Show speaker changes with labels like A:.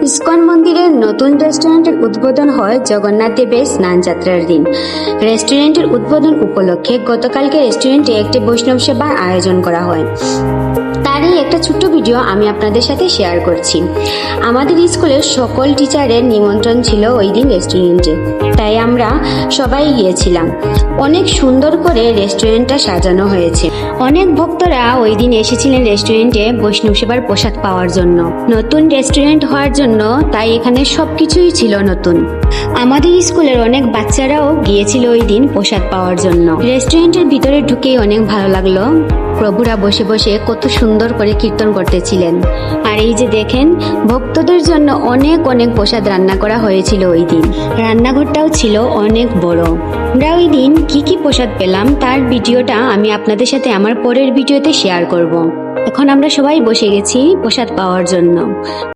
A: ISKCON মন্দিরের নতুন রেস্টুরেন্টের উদ্বোধন হয় জগন্নাথ দেবের স্নানযাত্রার দিন। রেস্টুরেন্টের উদ্বোধন উপলক্ষে গতকালকে রেস্টুরেন্টে একটি বৈষ্ণব সেবার আয়োজন করা হয়। তারই একটা ছোট্ট ভিডিও আমি আপনাদের সাথে শেয়ার করছি। আমাদের স্কুলের সকল টিচারের নিমন্ত্রণ ছিল ওই দিন রেস্টুরেন্টে, তাই আমরা সবাই গিয়েছিলাম। অনেক সুন্দর করে রেস্টুরেন্টটা সাজানো হয়েছে। অনেক ভক্তরা ওই দিন এসেছিলেন রেস্টুরেন্টে বৈষ্ণব সেবার প্রসাদ পাওয়ার জন্য। নতুন রেস্টুরেন্ট হওয়ার জন্য তাই এখানে সবকিছুই ছিল নতুন। আমাদের স্কুলের অনেক বাচ্চারাও গিয়েছিল ওই দিন প্রসাদ পাওয়ার জন্য। রেস্টুরেন্টের ভিতরে ঢুকেই অনেক ভালো লাগলো। প্রভুরা বসে বসে কত সুন্দর করে কীর্তন করতেছিলেন। আর এই যে দেখেন, ভক্তদের জন্য অনেক অনেক প্রসাদ রান্না করা হয়েছিল ওই দিন। রান্নাঘরটাও ছিল অনেক বড়। আমরা ওই দিন কি কি প্রসাদ পেলাম তার ভিডিওটা আমি আপনাদের সাথে আমার পরের ভিডিওতে শেয়ার করব। এখন আমরা সবাই বসে গেছি প্রসাদ পাওয়ার জন্য।